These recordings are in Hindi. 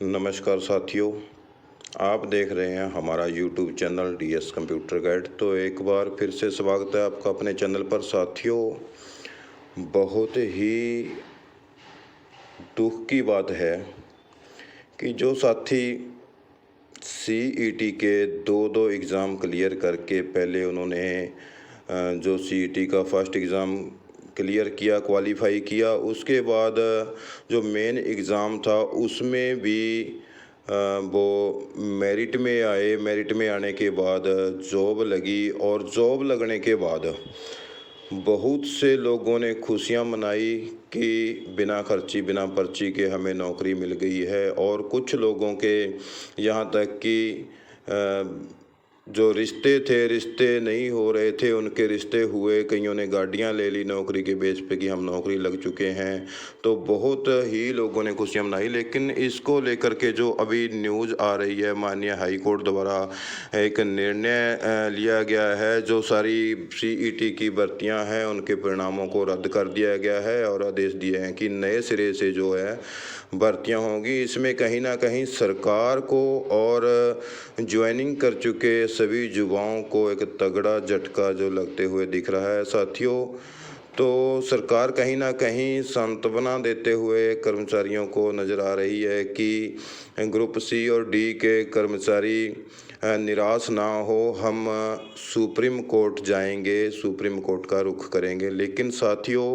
नमस्कार साथियों, आप देख रहे हैं हमारा YouTube channel DS computer guide. तो एक बार फिर से स्वागत है आपका अपने चैनल पर। साथियों, बहुत ही दुख की बात है कि जो साथी सीईटी के दो एग्ज़ाम क्लियर करके पहले उन्होंने जो सीईटी का फर्स्ट एग्ज़ाम क्लियर किया, क्वालिफाई किया, उसके बाद जो मेन एग्ज़ाम था उसमें भी वो मेरिट में आए। मेरिट में आने के बाद जॉब लगी और जॉब लगने के बाद बहुत से लोगों ने खुशियां मनाई कि बिना खर्ची बिना पर्ची के हमें नौकरी मिल गई है। और कुछ लोगों के यहाँ तक कि जो रिश्ते नहीं हो रहे थे, उनके रिश्ते हुए। कईयों ने गाड़ियां ले ली नौकरी के बेस पे कि हम नौकरी लग चुके हैं। तो बहुत ही लोगों ने खुशियां मनाई। लेकिन इसको लेकर के जो अभी न्यूज़ आ रही है, माननीय हाई कोर्ट द्वारा एक निर्णय लिया गया है। जो सारी सीईटी की भर्तियां हैं उनके परिणामों को रद्द कर दिया गया है और आदेश दिए हैं कि नए सिरे से जो है भर्तियां होंगी। इसमें कहीं ना कहीं सरकार को और ज्वाइनिंग कर चुके सभी युवाओं को एक तगड़ा झटका जो लगते हुए दिख रहा है साथियों। तो सरकार कहीं ना कहीं सांत्वना देते हुए कर्मचारियों को नज़र आ रही है कि ग्रुप सी और डी के कर्मचारी निराश ना हो। हम सुप्रीम कोर्ट जाएंगे, सुप्रीम कोर्ट का रुख करेंगे। लेकिन साथियों,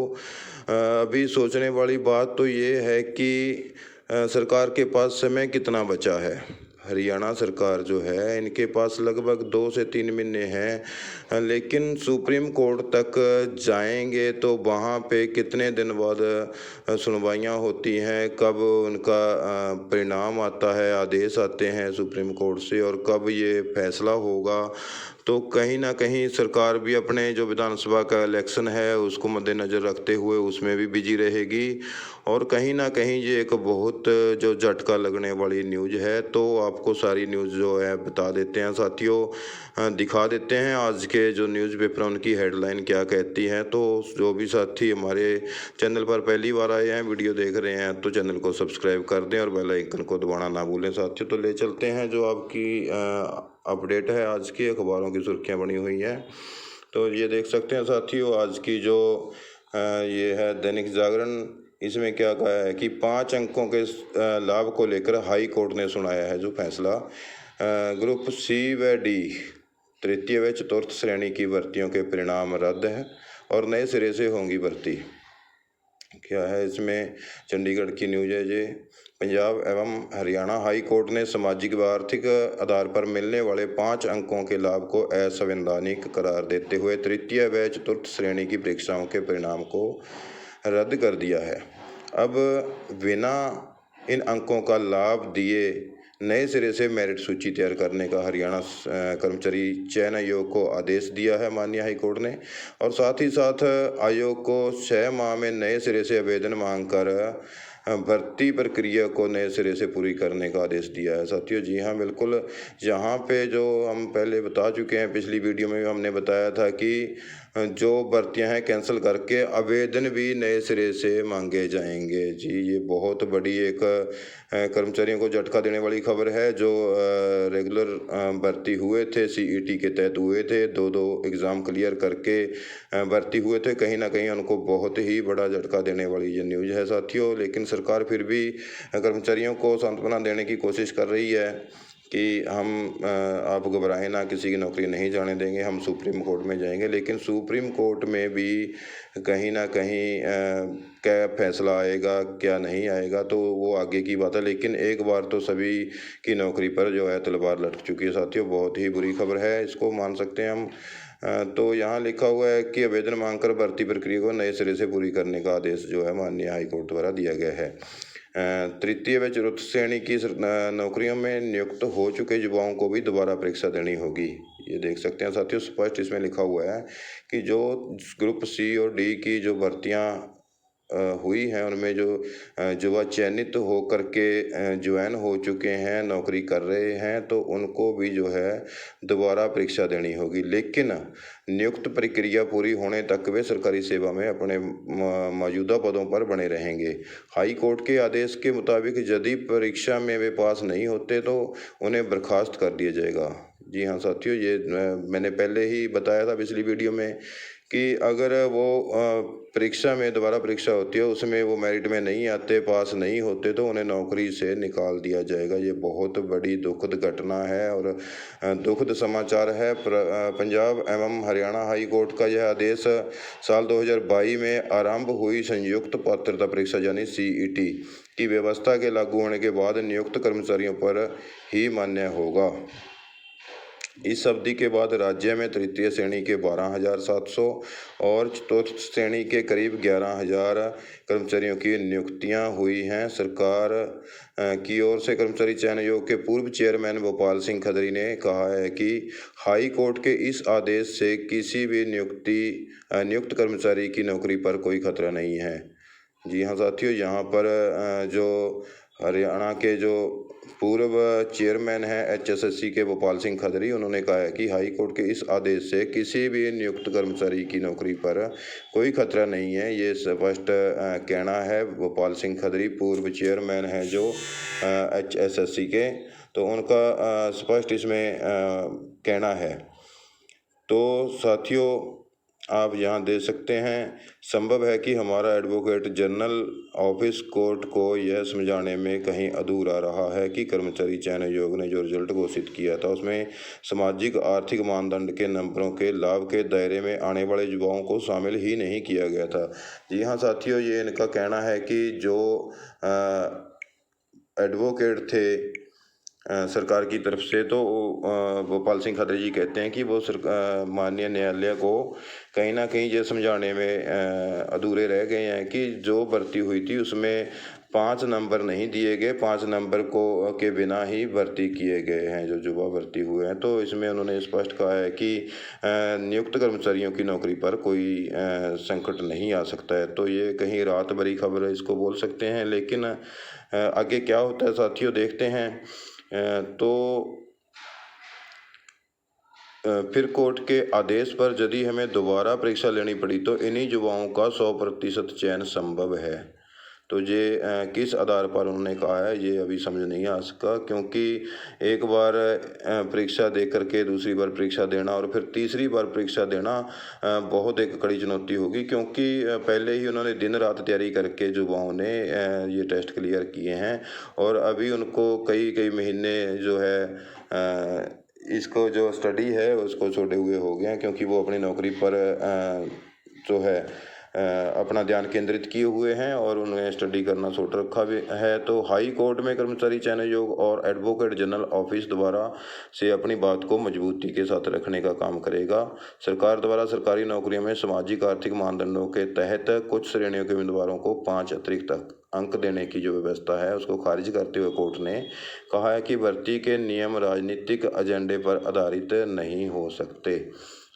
अभी सोचने वाली बात तो ये है कि सरकार के पास समय कितना बचा है। हरियाणा सरकार जो है, इनके पास लगभग 2 से 3 महीने हैं। लेकिन सुप्रीम कोर्ट तक जाएंगे तो वहाँ पे कितने दिन बाद सुनवाइयाँ होती हैं, कब उनका परिणाम आता है, आदेश आते हैं सुप्रीम कोर्ट से, और कब ये फैसला होगा। तो कहीं ना कहीं सरकार भी अपने जो विधानसभा का इलेक्शन है उसको मद्देनज़र रखते हुए उसमें भी बिजी रहेगी। और कहीं ना कहीं ये एक बहुत जो झटका लगने वाली न्यूज़ है। तो आपको सारी न्यूज़ जो है बता देते हैं साथियों, दिखा देते हैं आज के जो न्यूज़पेपर उनकी हेडलाइन क्या कहती है। तो जो भी साथी हमारे चैनल पर पहली बार आए हैं, वीडियो देख रहे हैं, तो चैनल को सब्सक्राइब कर दें और बेल आइकन को दबाना ना भूलें साथियों। तो ले चलते हैं जो आपकी अपडेट है आज की अखबारों की सुर्खियां बनी हुई हैं। तो ये देख सकते हैं साथियों, आज की जो ये है दैनिक जागरण, इसमें क्या कहा है कि 5 अंकों के लाभ को लेकर हाई कोर्ट ने सुनाया है जो फैसला। ग्रुप सी व डी तृतीय व चतुर्थ श्रेणी की भर्तियों के परिणाम रद्द हैं और नए सिरे से होंगी भर्ती। क्या है इसमें, चंडीगढ़ की न्यूज़ है ये। पंजाब एवं हरियाणा हाई कोर्ट ने सामाजिक व आर्थिक आधार पर मिलने वाले 5 अंकों के लाभ को असंवैधानिक करार देते हुए तृतीय व चतुर्थ श्रेणी की परीक्षाओं के परिणाम को रद्द कर दिया है। अब बिना इन अंकों का लाभ दिए नए सिरे से मेरिट सूची तैयार करने का हरियाणा कर्मचारी चयन आयोग को आदेश दिया है माननीय हाई कोर्ट ने। और साथ ही साथ आयोग को 6 माह में नए सिरे से आवेदन मांगकर भर्ती प्रक्रिया को नए सिरे से पूरी करने का आदेश दिया है साथियों। जी हाँ, बिल्कुल। यहाँ पे जो हम पहले बता चुके हैं, पिछली वीडियो में भी हमने बताया था कि जो भर्तियां हैं कैंसिल करके आवेदन भी नए सिरे से मांगे जाएंगे। जी, ये बहुत बड़ी एक कर्मचारियों को झटका देने वाली खबर है। जो रेगुलर भर्ती हुए थे, सीईटी के तहत हुए थे, दो एग्ज़ाम क्लियर करके भर्ती हुए थे, कहीं ना कहीं उनको बहुत ही बड़ा झटका देने वाली ये न्यूज़ है साथियों। लेकिन सरकार फिर भी कर्मचारियों को सांत्वना देने की कोशिश कर रही है कि हम आप घबराएं ना, किसी की नौकरी नहीं जाने देंगे, हम सुप्रीम कोर्ट में जाएंगे। लेकिन सुप्रीम कोर्ट में भी कहीं ना कहीं क्या फैसला आएगा क्या नहीं आएगा तो वो आगे की बात है। लेकिन एक बार तो सभी की नौकरी पर जो है तलवार लटक चुकी है साथियों। बहुत ही बुरी खबर है, इसको मान सकते हैं हम। तो यहाँ लिखा हुआ है कि आवेदन मांगकर भर्ती प्रक्रिया को नए सिरे से पूरी करने का आदेश जो है माननीय हाई कोर्ट द्वारा दिया गया है। तृतीय व चतुर्थ श्रेणी की नौकरियों में नियुक्त हो चुके युवाओं को भी दोबारा परीक्षा देनी होगी। ये देख सकते हैं साथियों, स्पष्ट इसमें लिखा हुआ है कि जो ग्रुप सी और डी की जो भर्तियां हुई हैं उनमें जो युवा चयनित हो कर के ज्वाइन हो चुके हैं, नौकरी कर रहे हैं, तो उनको भी जो है दोबारा परीक्षा देनी होगी। लेकिन नियुक्त प्रक्रिया पूरी होने तक वे सरकारी सेवा में अपने मौजूदा पदों पर बने रहेंगे। हाई कोर्ट के आदेश के मुताबिक यदि परीक्षा में वे पास नहीं होते तो उन्हें बर्खास्त कर दिया जाएगा। जी हाँ साथियों, ये मैंने पहले ही बताया था पिछली वीडियो में कि अगर वो परीक्षा में दोबारा परीक्षा होती है, उसमें वो मेरिट में नहीं आते, पास नहीं होते, तो उन्हें नौकरी से निकाल दिया जाएगा। ये बहुत बड़ी दुखद घटना है और दुखद समाचार है। पंजाब एवं हरियाणा हाई कोर्ट का यह आदेश साल 2022 में आरंभ हुई संयुक्त पात्रता परीक्षा यानी CET की व्यवस्था के लागू होने के बाद नियुक्त कर्मचारियों पर ही मान्य होगा। इस अवधि के बाद राज्य में तृतीय श्रेणी के 12,700 और चतुर्थ श्रेणी के करीब 11,000 कर्मचारियों की नियुक्तियां हुई हैं। सरकार की ओर से कर्मचारी चयन आयोग के पूर्व चेयरमैन गोपाल सिंह खत्री ने कहा है कि हाई कोर्ट के इस आदेश से किसी भी नियुक्त कर्मचारी की नौकरी पर कोई खतरा नहीं है। जी हाँ साथियों, यहाँ पर जो हरियाणा के जो पूर्व चेयरमैन हैं HSSC के गोपाल सिंह खत्री, उन्होंने कहा है कि हाई कोर्ट के इस आदेश से किसी भी नियुक्त कर्मचारी की नौकरी पर कोई खतरा नहीं है। ये स्पष्ट कहना है गोपाल सिंह खत्री, पूर्व चेयरमैन हैं जो HSSC के, तो उनका स्पष्ट इसमें कहना है। तो साथियों, आप यहाँ देख सकते हैं, संभव है कि हमारा एडवोकेट जनरल ऑफिस कोर्ट को यह समझाने में कहीं अधूरा रहा है कि कर्मचारी चयन आयोग ने जो रिजल्ट घोषित किया था उसमें सामाजिक आर्थिक मानदंड के नंबरों के लाभ के दायरे में आने वाले युवाओं को शामिल ही नहीं किया गया था। जी हाँ साथियों, ये इनका कहना है कि जो एडवोकेट थे सरकार की तरफ से, तो गोपाल सिंह खत्री जी कहते हैं कि वो माननीय न्यायालय को कहीं ना कहीं ये समझाने में अधूरे रह गए हैं कि जो भर्ती हुई थी उसमें 5 नंबर नहीं दिए गए, 5 नंबर के बिना ही भर्ती किए गए हैं जो युवा भर्ती हुए हैं। तो इसमें उन्होंने स्पष्ट कहा है कि नियुक्त कर्मचारियों की नौकरी पर कोई संकट नहीं आ सकता है। तो ये कहीं रात भरी खबर इसको बोल सकते हैं, लेकिन आगे क्या होता है साथियों देखते हैं। तो फिर कोर्ट के आदेश पर यदि हमें दोबारा परीक्षा लेनी पड़ी तो इन्हीं युवाओं का 100% चयन संभव है। तो ये किस आधार पर उन्होंने कहा है ये अभी समझ नहीं आ सका, क्योंकि एक बार परीक्षा दे करके दूसरी बार परीक्षा देना और फिर तीसरी बार परीक्षा देना बहुत एक कड़ी चुनौती होगी, क्योंकि पहले ही उन्होंने दिन रात तैयारी करके युवाओं ने ये टेस्ट क्लियर किए हैं और अभी उनको कई महीने जो है इसको जो स्टडी है उसको छोड़े हुए हो गए हैं, क्योंकि वो अपनी नौकरी पर जो है अपना ध्यान केंद्रित किए हुए हैं और उन्हें स्टडी करना छोड़ रखा भी है। तो हाई कोर्ट में कर्मचारी चयन आयोग और एडवोकेट जनरल ऑफिस द्वारा से अपनी बात को मजबूती के साथ रखने का काम करेगा। सरकार द्वारा सरकारी नौकरियों में सामाजिक आर्थिक मानदंडों के तहत कुछ श्रेणियों के उम्मीदवारों को 5 अतिरिक्त अंक देने की जो व्यवस्था है उसको खारिज करते हुए कोर्ट ने कहा है कि भर्ती के नियम राजनीतिक एजेंडे पर आधारित नहीं हो सकते।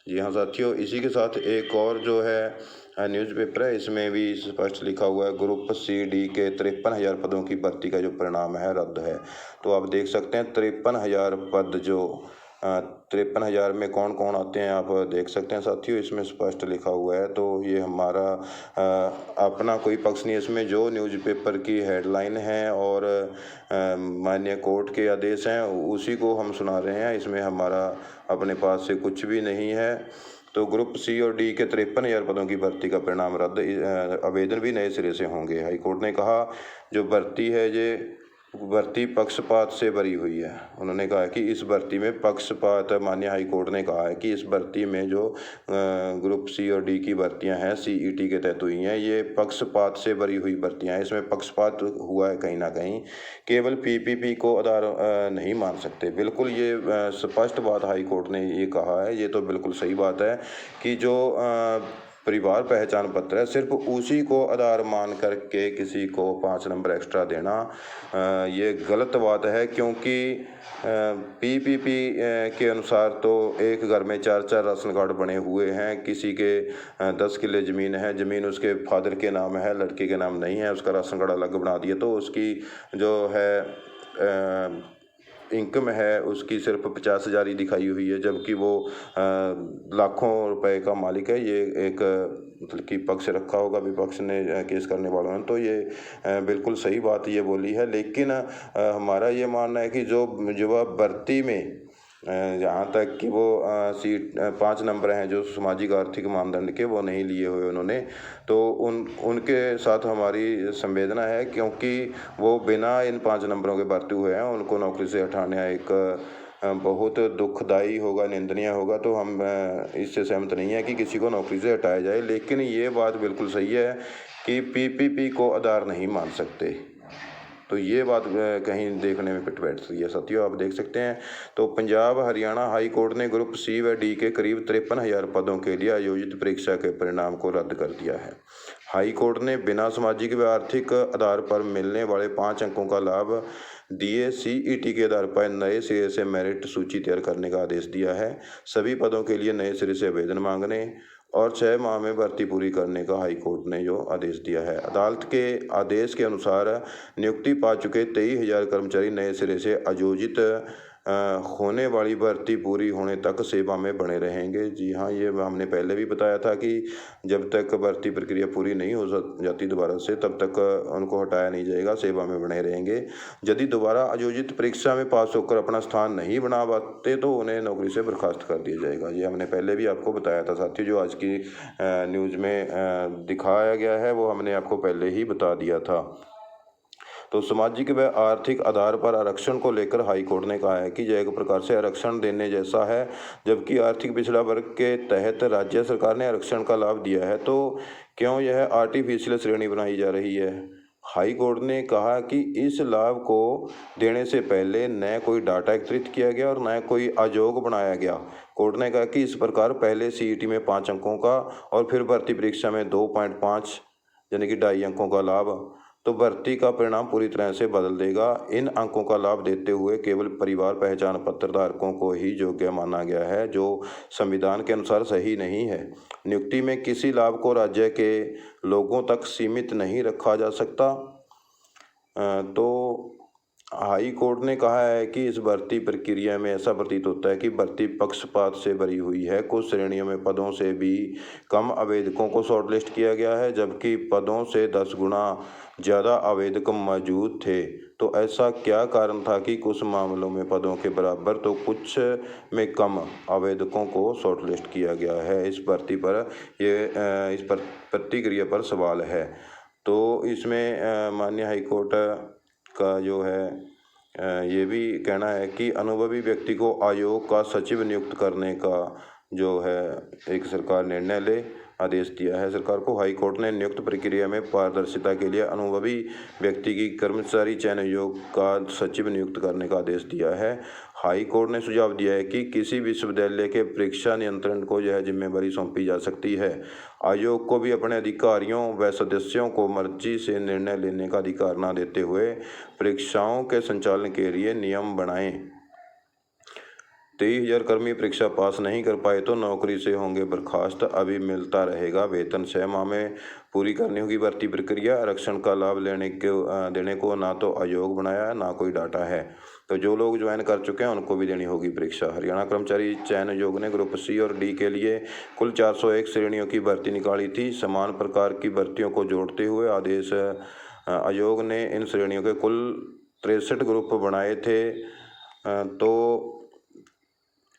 जी हाँ साथियों, इसी के साथ एक और जो है न्यूज़पेपर है, इसमें भी स्पष्ट लिखा हुआ है ग्रुप CD के 53,000 पदों की भर्ती का जो परिणाम है रद्द है। तो आप देख सकते हैं 53,000 पद, जो 53,000 में कौन कौन आते हैं आप देख सकते हैं साथियों, इसमें स्पष्ट लिखा हुआ है। तो ये हमारा अपना कोई पक्ष नहीं, इसमें जो न्यूज़पेपर की हेडलाइन है और माननीय कोर्ट के आदेश हैं उसी को हम सुना रहे हैं, इसमें हमारा अपने पास से कुछ भी नहीं है। तो ग्रुप C और D के 53,000 पदों की भर्ती का परिणाम रद्द, आवेदन भी नए सिरे से होंगे। हाईकोर्ट ने कहा जो भर्ती है ये भर्ती पक्षपात से भरी हुई है। उन्होंने कहा कि इस भर्ती में पक्षपात, माननीय हाईकोर्ट ने कहा है कि इस भर्ती में जो ग्रुप C और D की भर्तियां हैं CET के तहत हुई हैं, ये पक्षपात से भरी हुई भर्तियां हैं। इसमें पक्षपात हुआ है कहीं ना कहीं, केवल PPP को आधार नहीं मान सकते। बिल्कुल ये स्पष्ट बात हाईकोर्ट ने ये कहा है, ये तो बिल्कुल सही बात है कि जो परिवार पहचान पत्र है, सिर्फ उसी को आधार मान करके किसी को 5 नंबर एक्स्ट्रा देना ये गलत बात है। क्योंकि पीपीपी के अनुसार तो एक घर में 4-4 राशन कार्ड बने हुए हैं। किसी के 10 किले ज़मीन है, ज़मीन उसके फादर के नाम है, लड़के के नाम नहीं है, उसका राशन कार्ड अलग बना दिया, तो उसकी जो है इनकम है उसकी सिर्फ 50,000 ही दिखाई हुई है, जबकि वो लाखों रुपए का मालिक है। ये एक मतलब कि पक्ष रखा होगा विपक्ष ने, केस करने वालों ने, तो ये बिल्कुल सही बात ये बोली है। लेकिन हमारा ये मानना है कि जो युवा भर्ती में जहाँ तक कि वो सीट 5 नंबर हैं जो सामाजिक आर्थिक मानदंड के, वो नहीं लिए हुए उन्होंने, तो उनके साथ हमारी संवेदना है। क्योंकि वो बिना इन 5 नंबरों के भर्ती हुए हैं, उनको नौकरी से हटाना एक बहुत दुखदाई होगा, निंदनीय होगा। तो हम इससे सहमत नहीं है कि किसी को नौकरी से हटाया जाए। लेकिन ये बात बिल्कुल सही है कि पीपीपी को आधार नहीं मान सकते, तो ये बात कहीं देखने में पिट बैठती है। साथियों, आप देख सकते हैं तो पंजाब हरियाणा हाई कोर्ट ने ग्रुप सी व डी के करीब 53,000 पदों के लिए आयोजित परीक्षा के परिणाम को रद्द कर दिया है। हाई कोर्ट ने बिना सामाजिक व आर्थिक आधार पर मिलने वाले 5 अंकों का लाभ दिए सीईटी के आधार पर नए सिरे से मेरिट सूची तैयार करने का आदेश दिया है। सभी पदों के लिए नए सिरे से आवेदन मांगने और 6 माह में भर्ती पूरी करने का हाई कोर्ट ने जो आदेश दिया है। अदालत के आदेश के अनुसार नियुक्ति पा चुके 23,000 कर्मचारी नए सिरे से आयोजित होने वाली भर्ती पूरी होने तक सेवा में बने रहेंगे। जी हाँ, ये हमने पहले भी बताया था कि जब तक भर्ती प्रक्रिया पूरी नहीं हो जाती दोबारा से, तब तक उनको हटाया नहीं जाएगा, सेवा में बने रहेंगे। यदि दोबारा आयोजित परीक्षा में पास होकर अपना स्थान नहीं बना पाते तो उन्हें नौकरी से बर्खास्त कर दिया जाएगा। ये हमने पहले भी आपको बताया था साथियों, जो आज की न्यूज़ में दिखाया गया है वो हमने आपको पहले ही बता दिया था। तो सामाजिक व आर्थिक आधार पर आरक्षण को लेकर हाई कोर्ट ने कहा है कि यह एक प्रकार से आरक्षण देने जैसा है। जबकि आर्थिक पिछड़ा वर्ग के तहत राज्य सरकार ने आरक्षण का लाभ दिया है, तो क्यों यह आर्टिफिशियल श्रेणी बनाई जा रही है। हाई कोर्ट ने कहा कि इस लाभ को देने से पहले न कोई डाटा एकत्रित किया गया और न कोई आयोग बनाया गया। कोर्ट ने कहा कि इस प्रकार पहले सीईटी में 5 अंकों का और फिर भर्ती परीक्षा में 2.5 यानी कि 2.5 अंकों का लाभ, तो भर्ती का परिणाम पूरी तरह से बदल देगा। इन अंकों का लाभ देते हुए केवल परिवार पहचान पत्र धारकों को ही योग्य माना गया है, जो संविधान के अनुसार सही नहीं है। नियुक्ति में किसी लाभ को राज्य के लोगों तक सीमित नहीं रखा जा सकता। तो हाई कोर्ट ने कहा है कि इस भर्ती प्रक्रिया में ऐसा प्रतीत होता है कि भर्ती पक्षपात से भरी हुई है। कुछ श्रेणियों में पदों से भी कम आवेदकों को शॉर्टलिस्ट किया गया है, जबकि पदों से 10 गुना ज़्यादा आवेदक मौजूद थे। तो ऐसा क्या कारण था कि कुछ मामलों में पदों के बराबर तो कुछ में कम आवेदकों को शॉर्टलिस्ट किया गया है। इस भर्ती पर इस पर प्रतिक्रिया पर सवाल है। तो इसमें माननीय हाई कोर्ट का जो है ये भी कहना है कि अनुभवी व्यक्ति को आयोग का सचिव नियुक्त करने का जो है एक सरकार निर्णय ले आदेश दिया है। सरकार को हाई कोर्ट ने नियुक्त प्रक्रिया में पारदर्शिता के लिए अनुभवी व्यक्ति की कर्मचारी चयन आयोग का सचिव नियुक्त करने का आदेश दिया है। हाई कोर्ट ने सुझाव दिया है कि किसी विश्वविद्यालय के परीक्षा नियंत्रण को यह जिम्मेदारी सौंपी जा सकती है। आयोग को भी अपने अधिकारियों व सदस्यों को मर्जी से निर्णय लेने का अधिकार न देते हुए परीक्षाओं के संचालन के लिए नियम बनाएं। 23,000 कर्मी परीक्षा पास नहीं कर पाए तो नौकरी से होंगे बर्खास्त, अभी मिलता रहेगा वेतन। 6 माह में पूरी करनी होगी भर्ती प्रक्रिया। आरक्षण का लाभ देने को ना तो आयोग बनाया है, ना कोई डाटा है। तो जो लोग ज्वाइन कर चुके हैं उनको भी देनी होगी परीक्षा। हरियाणा कर्मचारी चयन आयोग ने ग्रुप सी और डी के लिए कुल 401 श्रेणियों की भर्ती निकाली थी। समान प्रकार की भर्तियों को जोड़ते हुए आदेश आयोग ने इन श्रेणियों के कुल 63 ग्रुप बनाए थे। तो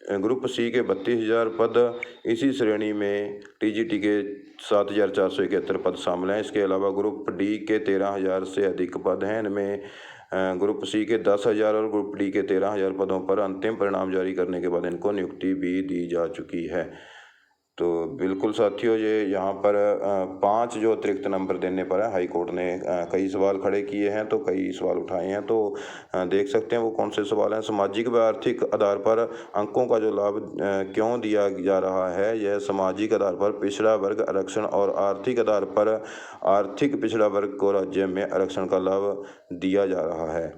ग्रुप सी के 32,000 पद, इसी श्रेणी में टीजीटी के 7,471 पद शामिल हैं। इसके अलावा ग्रुप डी के 13,000 से अधिक पद हैं। इनमें ग्रुप सी के 10,000 और ग्रुप डी के 13,000 पदों पर अंतिम परिणाम जारी करने के बाद इनको नियुक्ति भी दी जा चुकी है। तो बिल्कुल साथियों, ये यहाँ पर 5 जो अतिरिक्त नंबर देने पर है, हाई कोर्ट ने कई सवाल खड़े किए हैं, तो कई सवाल उठाए हैं। तो देख सकते हैं वो कौन से सवाल हैं। सामाजिक व आर्थिक आधार पर अंकों का जो लाभ क्यों दिया जा रहा है? यह सामाजिक आधार पर पिछड़ा वर्ग आरक्षण और आर्थिक आधार पर आर्थिक पिछड़ा वर्ग को राज्य में आरक्षण का लाभ दिया जा रहा है।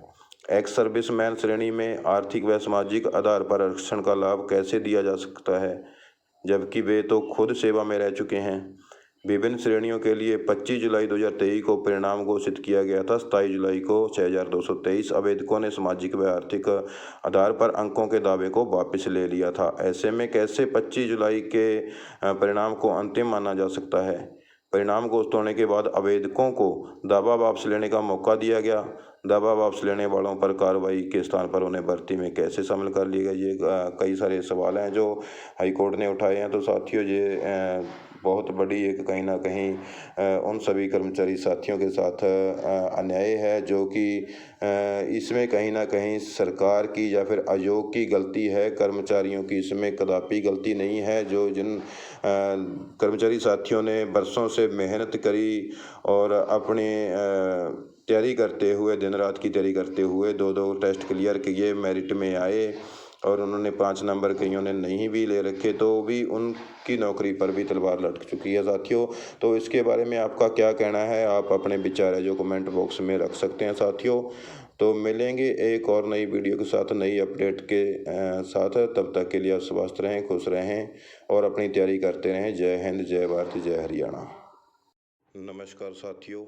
एक्स सर्विसमैन श्रेणी में आर्थिक व सामाजिक आधार पर आरक्षण का लाभ कैसे दिया जा सकता है, जबकि वे तो खुद सेवा में रह चुके हैं? विभिन्न श्रेणियों के लिए 25 जुलाई 2023 को परिणाम घोषित किया गया था। 27 जुलाई को 6223 आवेदकों ने सामाजिक व आर्थिक आधार पर अंकों के दावे को वापस ले लिया था। ऐसे में कैसे 25 जुलाई के परिणाम को अंतिम माना जा सकता है? परिणाम घोषित होने के बाद आवेदकों को दावा वापस लेने का मौका दिया गया। दावा वापस लेने वालों पर कार्रवाई के स्थान पर उन्हें भर्ती में कैसे शामिल कर लिया गया? ये कई सारे सवाल हैं जो हाई कोर्ट ने उठाए हैं। तो साथियों, ये बहुत बड़ी एक कहीं ना कहीं उन सभी कर्मचारी साथियों के साथ अन्याय है, जो कि इसमें कहीं ना कहीं सरकार की या फिर आयोग की गलती है। कर्मचारियों की इसमें कदापि गलती नहीं है। जो जिन कर्मचारी साथियों ने बरसों से मेहनत करी और अपनी तैयारी करते हुए, दिन रात की तैयारी करते हुए 2-2 टेस्ट क्लियर किए, मेरिट में आए और उन्होंने 5 नंबर कईयों ने नहीं भी ले रखे, तो भी उनकी नौकरी पर भी तलवार लटक चुकी है साथियों। तो इसके बारे में आपका क्या कहना है? आप अपने विचार है जो कमेंट बॉक्स में रख सकते हैं साथियों। तो मिलेंगे एक और नई वीडियो के साथ, नई अपडेट के साथ। तब तक के लिए आप स्वस्थ रहें, खुश रहें और अपनी तैयारी करते रहें। जय हिंद, जय भारत, जय हरियाणा। नमस्कार साथियों।